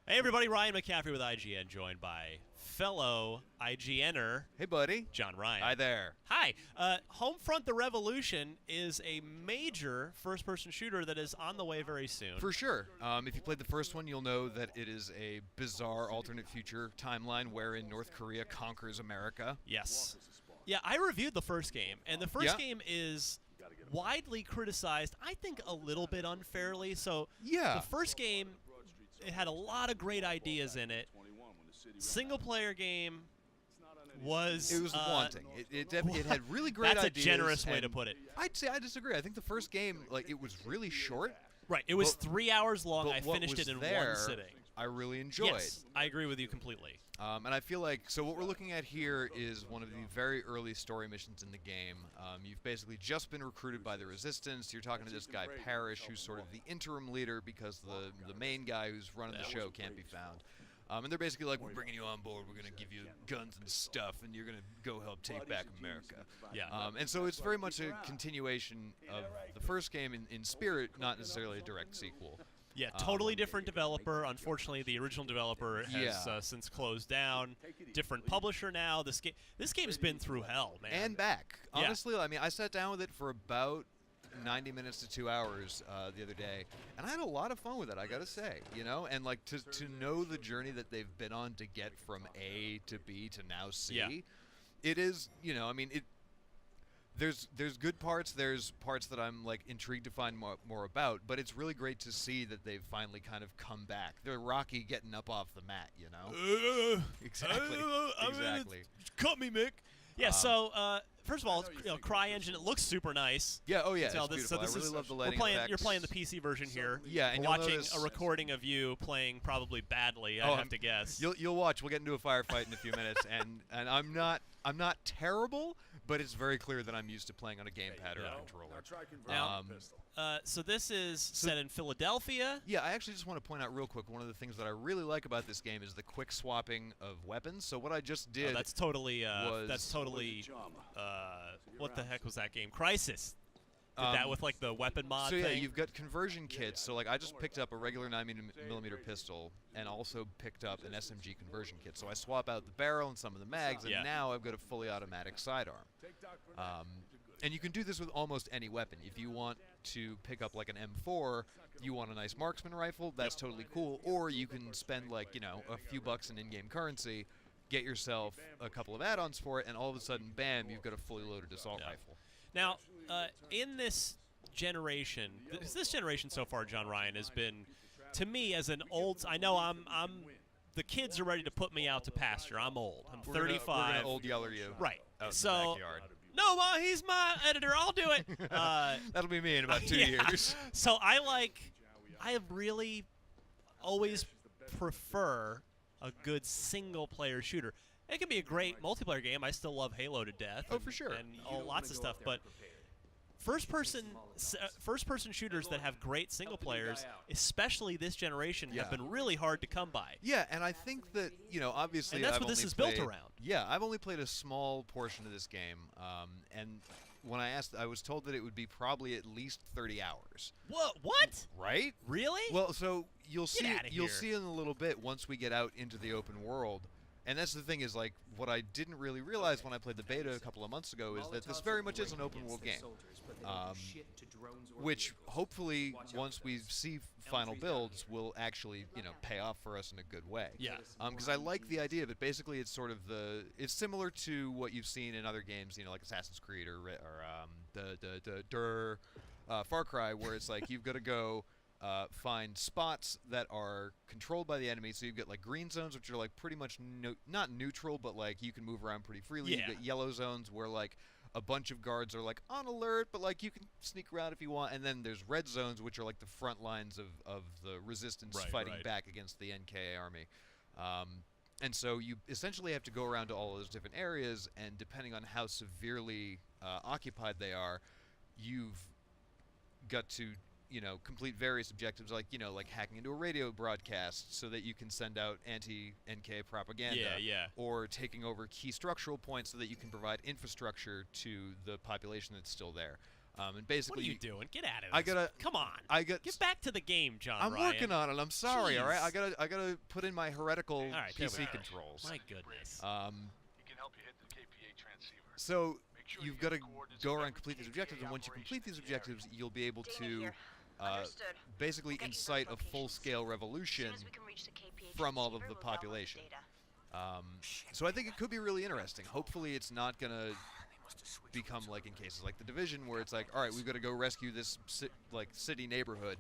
Hey everybody, Ryan McCaffrey with IGN, joined by fellow IGNer Hey, buddy. John Ryan. Hi there. Hi. Homefront: The Revolution is a major first-person shooter that is on the way very soon. For sure. If you played the first one, you'll know that it is a bizarre alternate future timeline wherein North Korea conquers America. Yes. Yeah, I reviewed the first game, and the first Yeah. game is widely criticized, I think a little bit unfairly. So Yeah. the first game, it had a lot of great ideas in it. Single-player game was It was wanting. It had really great That's ideas. a generous way to and put it. I'd say I disagree. I think the first game, it was really short. Right. It was But- 3 hours long. But I what finished was it in there, one sitting. I really enjoyed. Yes, I agree with you completely. And I feel like, so what we're looking at here is one of the very early story missions in the game. You've basically just been recruited by the Resistance. You're talking to this guy, Parrish, who's sort of the interim leader because the main guy who's running the show can't be found. And they're basically like, we're bringing you on board, we're going to give you guns and stuff, and you're going to go help take back America. Yeah. And so it's very much a continuation of the first game in spirit, not necessarily a direct sequel. Yeah, totally different developer. Unfortunately, the original developer has Yeah. since closed down. Different publisher now. This game's been through hell, man. And back. Yeah. Honestly, I mean, I sat down with it for about 90 minutes to 2 hours the other day, and I had a lot of fun with it, I gotta say, and like to know the journey that they've been on to get from A to B to now C, Yeah. it is, I mean, there's good parts, there's parts that I'm like intrigued to find more about, but it's really great to see that they've finally kind of come back. They're Rocky getting up off the mat, Exactly. Exactly. Cut me, Mick. Yeah. So first of all, it's, CryEngine. It looks super nice. Yeah, oh yeah, So it's this, beautiful. so this I really is love the we're lighting playing. effects. You're playing the PC version here. Yeah, and we're you'll watching notice- a recording of you playing probably badly. I have to guess. You'll watch. We'll get into a firefight in a few minutes, and I'm not terrible, but it's very clear that I'm used to playing on a gamepad or a controller. So this is set in Philadelphia. Yeah, I actually just want to point out real quick, one of the things that I really like about this game is the quick swapping of weapons. So what I just did That's totally. was- That's totally. What the heck was that game? Crisis. Did that with like the weapon mod So yeah, thing. you've got conversion kits. So like I just picked up a regular 9mm pistol and also picked up an SMG conversion kit. So I swap out the barrel and some of the mags, and Yeah. now I've got a fully automatic sidearm. And you can do this with almost any weapon. If you want to pick up like an M4, you want a nice marksman rifle, that's totally cool. Or you can spend like, a few bucks in in-game currency, get yourself a couple of add-ons for it, and all of a sudden, bam, you've got a fully loaded assault rifle. Now, in this generation, this generation so far, John Ryan, has been, to me, as an old. I know I'm. The kids are ready to put me out to pasture. I'm old. I'm 35. We're gonna old yeller you Right. out So. in the backyard. No, Ma, he's my editor. I'll do it. That'll be me in about 2 yeah. years. So I have really always prefer a good single-player shooter. It can be a great multiplayer game. I still love Halo to death. Oh, for sure. And lots of stuff, but first-person shooters that have great single players, especially this generation, have been really hard to come by. Yeah, and I think that, obviously And that's I've what this only is built played- around. Yeah, I've only played a small portion of this game, and when I asked, I was told that it would be probably at least 30 hours. What? Right? Really? Well, so you'll see outta you'll here. see in a little bit once we get out into the open world. And that's the thing is, like, what I didn't really realize when I played the beta a couple of months ago is that this very much is an open world game. Which hopefully, once we see final builds, will actually, pay off for us in a good way. Yeah. Because I like the idea of it. Basically, it's sort of it's similar to what you've seen in other games, like Assassin's Creed or Far Cry, where it's like you've got to go find spots that are controlled by the enemy. So you've got like green zones, which are like pretty much not neutral, but like you can move around pretty freely. Yeah. You've got yellow zones where like a bunch of guards are like on alert, but like you can sneak around if you want. And then there's red zones, which are like the front lines of the resistance fighting back against the NK army. And so you essentially have to go around to all those different areas, and depending on how severely occupied they are, you've got to complete various objectives, like hacking into a radio broadcast so that you can send out anti-NK propaganda. Yeah. Or taking over key structural points so that you can provide infrastructure to the population that's still there. And basically, what are you doing? Get out of this. I gotta. Come on. Get back to the game, John I'm Ryan. working on it. I'm sorry. Jeez. All right. I gotta put in my heretical PC controls. My goodness. So you've got to go around and complete these objectives, and once you complete these objectives, you'll be able to basically incite a full-scale revolution from all of the population. So I think it could be really interesting. Hopefully it's not going to become like in cases like the Division, where it's like, all right, we've got to go rescue this city neighborhood,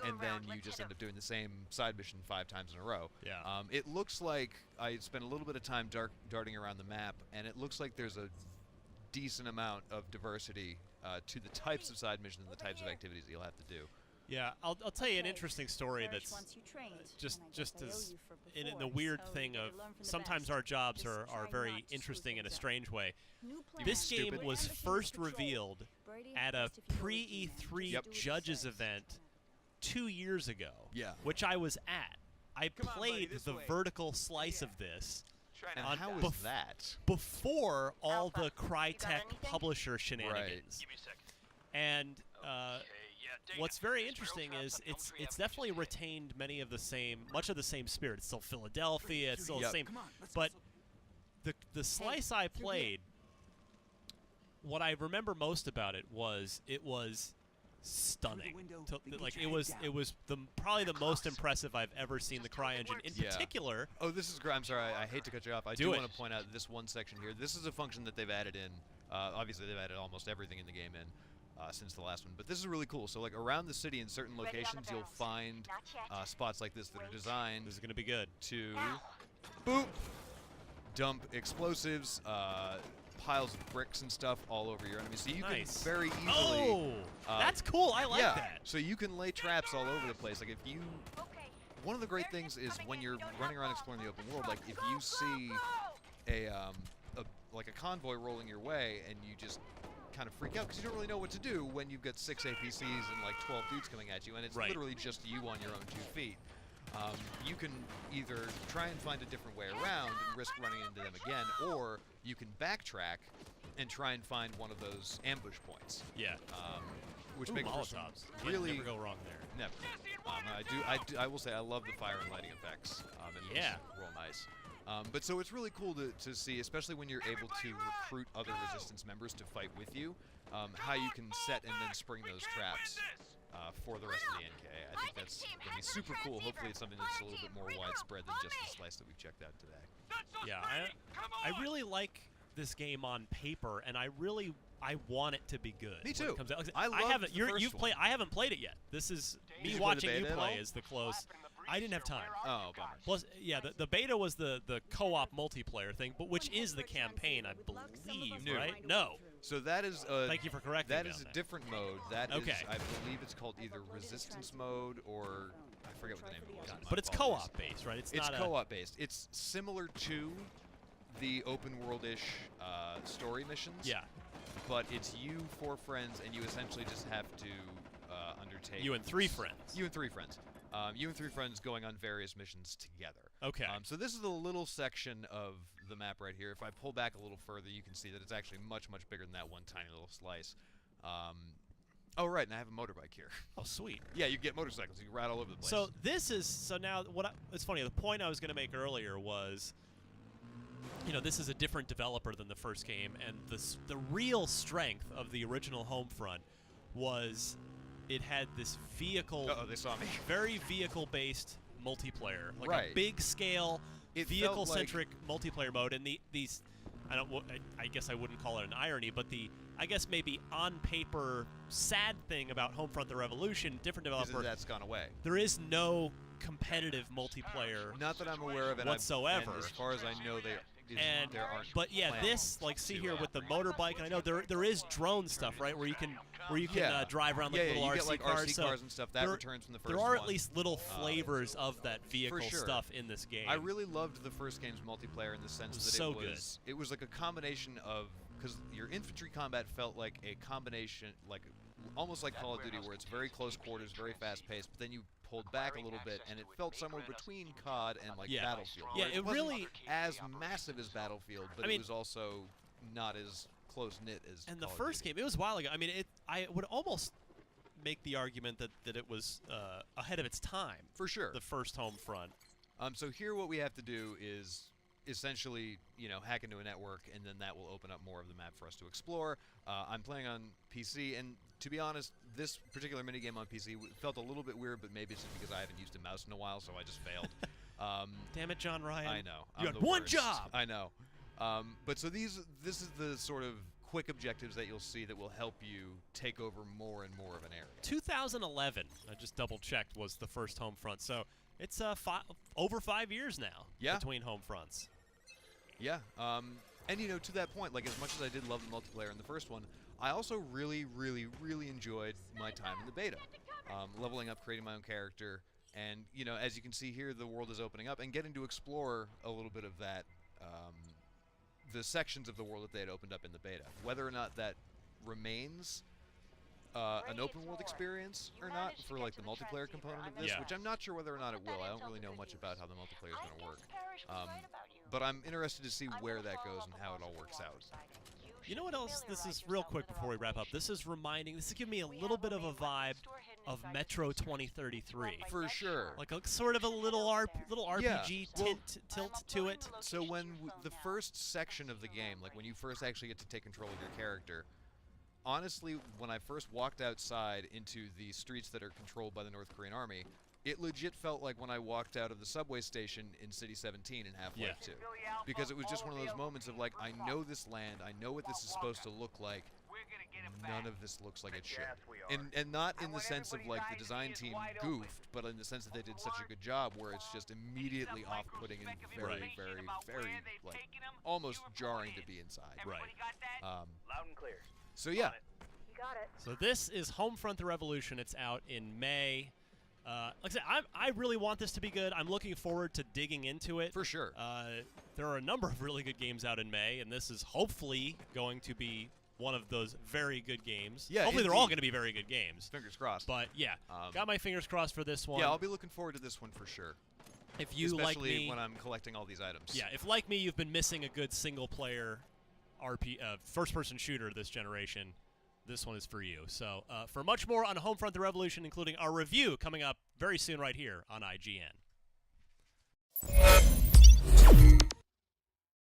and then you just end up doing the same side mission 5 times in a row. Yeah. It looks like I spent a little bit of time darting around the map, and it looks like there's a decent amount of diversity to the types of side missions and the types of activities that you'll have to do. Yeah, I'll tell you an interesting story that's just as in the weird thing of sometimes our jobs are very interesting in a strange way. This game was first revealed at a pre-E3 judges event 2 years ago, which I was at. I played the vertical slice of this. And how was that? Before all the Crytek publisher shenanigans. Right. And what's very interesting is it's definitely retained much of the same spirit. It's still Philadelphia, it's still the same. But the slice I played, what I remember most about it was stunning. It was probably the most impressive I've ever seen the CryEngine. In particular. Oh, this is great. I'm sorry, I hate to cut you off. I do want to point out this one section here. This is a function that they've added in. Obviously, they've added almost everything in the game in since the last one, but this is really cool. So, like around the city in certain locations, you'll find spots like this that are designed. This is going to be good. To boop, dump explosives. Piles of bricks and stuff all over your enemies, so you can very easily. Oh, that's cool. I like that. So you can lay traps all over the place. Like if you, one of the great things is when you're running around exploring the open world. Like if you see a convoy rolling your way, and you just kind of freak out because you don't really know what to do when you've got 6 APCs and like 12 dudes coming at you, and it's literally just you on your own 2 feet. You can either try and find a different way around and risk running into them again, or you can backtrack and try and find one of those ambush points. Yeah. Which makes Molotovs. Really never go wrong there. Never. I will say I love the fire and lighting effects. It looks real nice. But so it's really cool to see, especially when you're able to recruit other Resistance members to fight with you, how you can set and then spring those traps for the rest of the NK. I think that's going to be super cool. Hopefully it's something that's a little bit more widespread than just the slice that we've checked out today. Yeah, I really like this game on paper, and I want it to be good. Me too. When it comes out. I haven't. I haven't played it yet. This is me watching you play is the close. I didn't have time. Oh, bummer. Plus, yeah, the beta was the co-op multiplayer thing, but which is the campaign, I believe, right? No. So that is thank you for correcting me. That is a different mode. That is, I believe it's called either Resistance mode or I forget what the name of it was. But it's co-op based, right? It's not co-op based. It's similar to the open world-ish story missions. Yeah. But it's you 4 friends, and you essentially just have to undertake. You and 3 friends. You and 3 friends. You and 3 friends going on various missions together. Okay. So this is a little section of the map right here. If I pull back a little further, you can see that it's actually much, much bigger than that one tiny little slice. Oh, right, and I have a motorbike here. Oh, sweet. Yeah, you get motorcycles. You can ride all over the place. So this is, now, it's funny, the point I was going to make earlier was, this is a different developer than the first game, and the real strength of the original Homefront was it had this vehicle. Uh-oh, they saw me. Very vehicle-based multiplayer, like right. a big-scale, vehicle-centric multiplayer mode. And these, I guess I wouldn't call it an irony, but I guess maybe on paper sad thing about Homefront: The Revolution, different developer. That's gone away. There is no competitive multiplayer. Not that I'm aware of it whatsoever. And as far as I know, there aren't. But yeah, this see here with the motorbike, and I know there is drone stuff, right, where you can drive around like little you RC get, like, cars. RC cars and stuff. That returns from the first one. There are one. at least little flavors of that vehicle stuff in this game. I really loved the first game's multiplayer in the sense that it was like a combination of, because your infantry combat felt like a combination, like almost like Call of Duty, where it's very close quarters, very fast paced, but then you pulled back a little bit, and it felt somewhere between COD and like Battlefield. Yeah, it really wasn't as massive as Battlefield, but it was also not as close knit as. And Call the of first Duty. game, it was a while ago. I mean, I would almost make the argument that it was ahead of its time. For sure. The first Homefront. So here what we have to do is essentially, hack into a network, and then that will open up more of the map for us to explore. I'm playing on PC, and to be honest, this particular minigame on PC felt a little bit weird, but maybe it's just because I haven't used a mouse in a while, so I just failed. Damn it, John Ryan. I know. You had one job! I know. But so this is the sort of quick objectives that you'll see that will help you take over more and more of an area. 2011, I just double-checked, was the first Homefront, so it's over 5 years now between Homefronts. Yeah, and to that point, like as much as I did love the multiplayer in the first one, I also really, really, really enjoyed my time in the beta. Leveling up, creating my own character, and, as you can see here, the world is opening up, and getting to explore a little bit of that, the sections of the world that they had opened up in the beta. Whether or not that remains an open world experience or not for like the multiplayer component of this, which I'm not sure whether or not it will. I don't really know much about how the multiplayer is going to work. But I'm interested to see where that goes and how it all works out. You know what else? This is real quick before we wrap up. This is giving me a little bit of a vibe of Metro 2033. For sure. Like a sort of a little RPG tilt to it. So when the first section of the game, like when you first actually get to take control of your character, honestly, when I first walked outside into the streets that are controlled by the North Korean army, it legit felt like when I walked out of the subway station in City 17 in Half-Life 2. Because it was just one of those moments of like, I know this land, I know what this is supposed to look like, none of this looks like it should. And not in the sense of like the design team goofed, but in the sense that they did such a good job where it's just immediately off-putting and very, very, very, like, almost jarring to be inside. Right. So yeah. So this is Homefront: The Revolution. It's out in May. Like I said, I really want this to be good. I'm looking forward to digging into it. For sure. There are a number of really good games out in May, and this is hopefully going to be one of those very good games. Yeah, hopefully they're all going to be very good games. Fingers crossed. But yeah, got my fingers crossed for this one. Yeah, I'll be looking forward to this one for sure. If you Especially like me, when I'm collecting all these items. Yeah, if like me you've been missing a good single-player first-person shooter this generation, this one is for you. So for much more on Homefront: The Revolution, including our review coming up very soon right here on IGN.